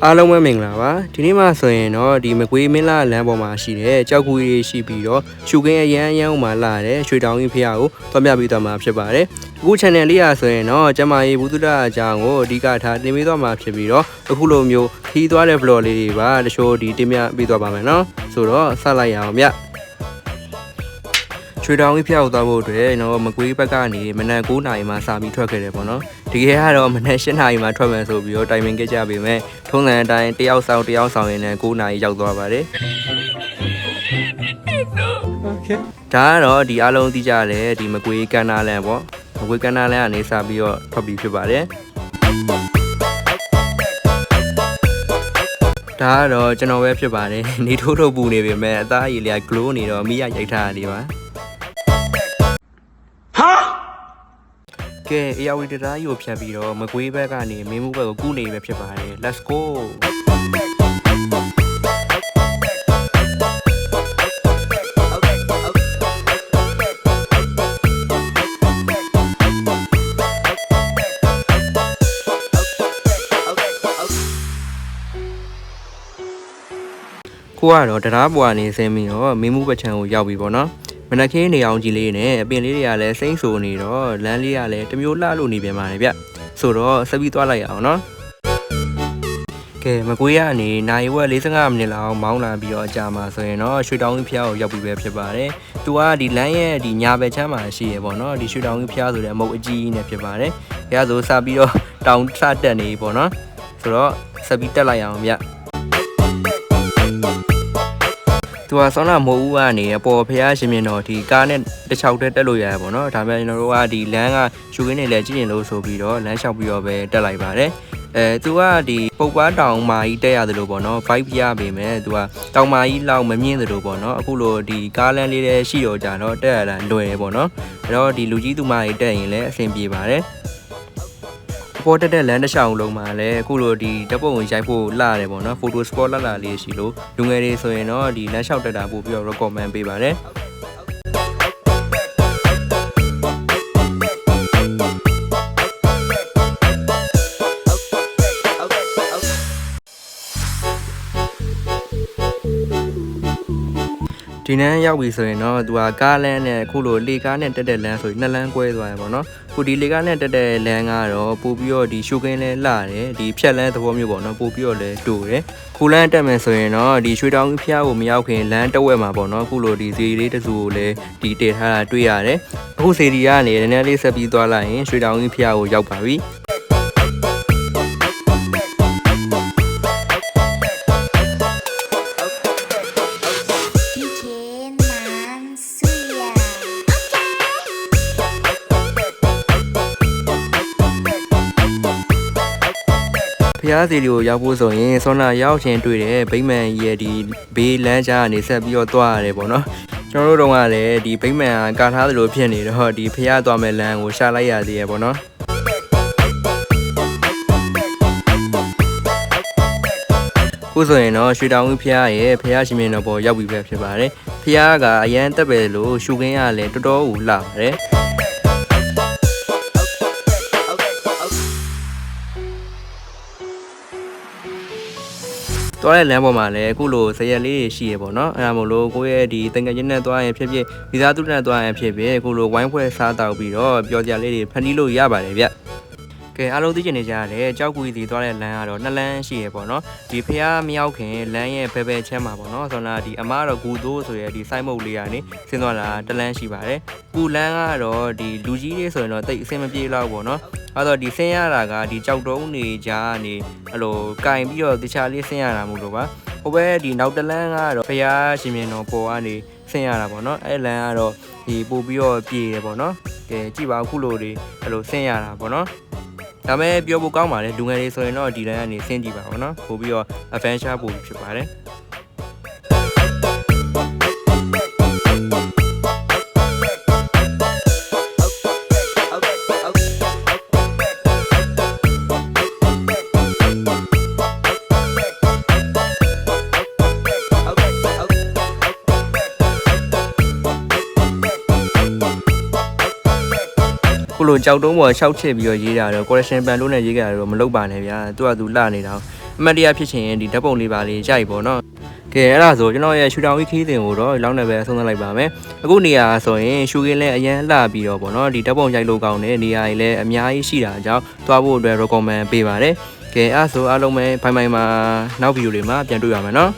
အားလုံးပဲမင်္ဂလာပါဒီနေ့မှဆိုရင်တော့ဒီမကွေးမင်းလာလမ်းပေါ်မှာရှိတဲ့ကြောက်ကူကြီးရှိပြီးတော့ရှုခင်းအရန်ဦးမှာလာတဲ့ရွှေတောင်ကြီးဖះကိုတွားပြပေးသွားမှာဖြစ်ပါတယ်အခု channel လေးရာဆိုရင်တော့ကျမကြီးဘူးတုဒအကြောင်းကိုအဓိကထားတင်ပေးသွားမှာဖြစ်ပြီးတော့အခုလိုမျိုးခီးသွားတဲ့ vlog လေးတွေပါတချို့ဒီတင်ပြပေးသွားပါမယ်နော်ဆိုတော့ဆက်လိုက်ရအောင်ဗျရွှေတောင်ကြီးဖျောက်သွားဖို့အတွက်တော့မကွေးဘက်ကနေမနက်9:00 နာရီမှစပြီးထွက်ခဲ့တယ်ပေါ့နော်တကယ်ကတော့မနက်8:00 နာရီမှထွက်မယ်ဆိုပြီးတော့တိုင်ပင်ခဲ့ကြပေမဲ့ထုံးစံအတိုင်းတယောက်ဆောင်ရင်လည်း9:00 နာရီရောက်သွားပါတယ်ဒါကတော့ဒီအားလုံးသိကြတယ်ဒီမကွေးကန်နာလန်ပေါ့မကွေးကန်နာလန်ကနေစပြီးတော့ထွက်ပြီးဖြစ်ပါတယ်ဒါကတော့ကျွန်တော်ပဲဖြစ်ပါတယ်နေထိုးပူနေပေမဲ့အသားအရည်လေးက glow နေတော့မိရရိုက်ထားရတယ်ပါကဲအရာဝတီတရားကြီးကိုဖြတ်ပြီးတော့မကွေးဘက်ကနေမင်းမှုဘက်ကိုကူးနေပဲဖြစ်ပါတယ် let's go ကိုကတော့တရားပေါ်ကနေဆင်းပြီးတော့မင်းမှုဘက်ချံကိုရောက်ပြီပေါ့နော်မနက်ခင်းနေအောင်ကြီးလေးနဲ့အပင်လေးတွေကလည်းစိမ့်ဆူနေတော့လမ်းလေးကလည်းတမျိုးလှလို့နေပြန်ပါတယ်ဗျဆိုတော့ဆက်ပြီးသွားလိုက်ရအောင်နော်ကဲမကွေးကနေနိုင်ဝက်45မိနစ်လောက်မောင်းလာပြီးတော့အကြာမှာဆိုရင်တော့ရွှေတောင်ကြီးဖျားကိုရောက်ပြီပဲဖြစ်ပါတယ်သူကဒီလမ်းရဲ့ဒီညာဘက်ချမ်းမှာရှိရပေါ့နော်ဒီရွှေတောင်ကြီးဖျားဆိုတဲ့အမုတ်အကြီးနဲ့ဖြစ်ပါတယ်အဲဒါဆိုစပြီးတော့တောင်စတက်နေပေါ့နော်ဆိုတော့ဆက်ပြီးတက်လိုက်ရအောင်ဗျသူကဆောင်းလာမိုးဦးကနေအပေါ်ဖះရှင်မြင်တော့ဒီကားနဲ့တစ်ချောက်တက်လို့ရတယ်ပေါ့နော်ဒါပေမဲ့ကျွန်တော်တို့ကဒီလမ်းကရှုခင်းနေလဲကြည့်ရင်လို့ဆိုပြီးတော့လမ်းလျှောက်ပြီးတော့ပဲတက်လိုက်ပါတယ်သူကဒီပုတ်ပွားတောင်မာကြီးတက်ရတယ်လို့ပေါ့နော် vibe ပြပေမဲ့သူကတောင်မာကြီးလောက်မမြင့်သလိုပေါ့နော်အခုလိုဒီကားလမ်းလေးတွေရှိတော့ကြတော့တက်ရတာလွယ်ပေါ့နော်အဲ့တော့ဒီလူကြီးသူမကြီးတက်ရင်လည်းအဆင်ပြေပါတယ်ပေါ်တက်တဲ့လမ်းတစ်လျှောက်လုံးမှာလည်းအခုလိုဒီဓာတ်ပုံရိုက်ဖို့လာတယ်ပေါ့နော် photo spot လာလေးရှိလို့လူငယ်တွေဆိုရင်တော့ဒီလမ်းလျှောက်တက်တာပို့ပြီးတော့ recommend ပေးပါတယ်ဒီနန်းရောက်ပြီဆိုရင်တော့သူကကားလမ်းနဲ့အခုလိုလေကားနဲ့တက်တဲ့လမ်းဆိုရင်2လမ်းကွဲသွားတယ်ပေါ့နော်ခုဒီလေကားနဲ့တက်တဲ့လမ်းကတော့ပို့ပြီးတော့ဒီရှုခင်းလဲလာတယ်ဒီဖြက်လမ်းသဘောမျိုးပေါ့နော်ပို့ပြီးတော့လဲတူတယ်ခုလမ်းတက်မယ်ဆိုရင်တော့ဒီရွှေတောင်ကြီးဖျားကိုမရောက်ခင်လမ်းတဝက်မှာပေါ့နော်အခုလိုဒီစီလေးတစုကိုလဲဒီတည်ထားတာတွေ့ရတယ်အခုစီဒီကနေနည်းနည်းလေးဆက်ပြီးသွားလိုက်ရင်ရွှေတောင်ကြီးဖျားကိုရောက်ပါပြီဖျားစီတွေကိုရောက်ဖို့ဆိုရင်ဆောနာရောက်ချင်းတွေ့တယ်ဗိမန်ရဲ့ဒီဘေးလမ်းကြားကနေဆက်ပြီးတော့သွားရတယ်ပေါ့နော်ကျွန်တော်တို့ကလည်းဒီဗိမန်ကကာထားသလိုဖြစ်နေတော့ဒီဖျားသွားမဲ့လမ်းကိုရှာလိုက်ရသေးရပေါ့နော်ခုဆိုရင်တော့ရွှေတောင်ကြီးဖျားရဲ့ဖျားရှင်မြင်တော်ပေါ်ရောက်ပြီပဲဖြစ်ပါတယ်ဖျားကအရန်တက်ပဲလို့ရှုခင်းရလဲတော်တော်ကိုလှပါတယ်သွားတဲ့လမ်းပေါ်မှာလည်းအခုလိုဇရက်လေးတွေရှိရပေါ့နော်အဲ့ဒါမို့လို့ကိုယ့်ရဲ့ဒီတန်ငယ်ချင်းနဲ့သွားရင်ဖြစ်ဖြစ်မိသားစုနဲ့သွားရင်ဖြစ်ဖြစ်အခုလိုဝိုင်းဖွဲ့စားတောက်ပြီးတော့ပျော်စရာလေးတွေဖန်တီးလို့ရပါတယ်ဗျကဲအားလုံးသိချင်နေကြတယ်ကြောက်ကူကြီးသွားတဲ့လမ်းကတော့2လမ်းရှိရပေါ့နော်ဒီဖះမရောက်ခင်လမ်းရဲ့ဘယ်ချမ်းမှာပေါ့နော်ဆိုတော့ဒီအမားတော့ဂူသိုးဆိုရယ်ဒီစိုင်းမုတ်လေးကနေဆင်းသွားတာ2လမ်းရှိပါတယ်ကူလမ်းကတော့ဒီလူကြီးလေးဆိုရင်တော့တိတ်အဆင်မပြေတော့ပေါ့နော်အဲ့တော့ဒီဆင်းရတာကဒီကြောက်တုံးနေကြကနေအဲ့လိုကင်ပြီးတော့တခြားလေးဆင်းရတာမို့လို့ပါဟိုဘက်ဒီနောက်တလမ်းကတော့ဖះရှင်မြင်တော်ပေါ်ကနေဆင်းရတာပေါ့နော်အဲ့လမ်းကတော့ဒီပို့ပြီးတော့ပြေတယ်ပေါ့နော်ကဲကြည့်ပါအခုလိုတွေအဲ့လိုဆင်းရတာပေါ့နော်ဒါမဲ့ပြောဖို့ကောင်းပါလေလူငယ်တွေဆိုရင်တော့ဒီလမ်းကနေဆင်းကြည့်ပါဘောနော်ပို့ပြီးတော့ adventure ပို့ဖြစ်ပါတယ်ခုလိုကြောက်တုံးပေါ်ရှောက်ချစ်ပြီးတော့ရေးတာတော့ correction ပန်လို့နဲ့ရေးကြတာတော့မလုပ်ပါနဲ့ဗျာသူကသူလှနေတာ အမှတ်တရဖြစ်ချင်ရင်ဒီဓာတ်ပုံလေးပါလေးကြိုက်ပေါ့နော်ကဲအဲ့ဒါဆိုကျွန်တော်ရဲ့ရှူတောင်ဝီခီးတင်ကိုတော့လောက်နေပဲဆုံးသတ်လိုက်ပါမယ်အခုနေရာဆိုရင်ရှူကင်းလဲအရန်လှပြီးတော့ပေါ့နော်ဒီဓာတ်ပုံရိုက်လို့ကောင်းတဲ့နေရာကြီးလဲအများကြီးရှိတာကြောင့်သွားဖို့အတွက် recommend ပေးပါတယ်ကဲအဲ့ဆိုအားလုံးပဲဘိုင်ဘိုင်မှာနောက်ဗီဒီယိုတွေမှာပြန်တွေ့ရမယ်နော်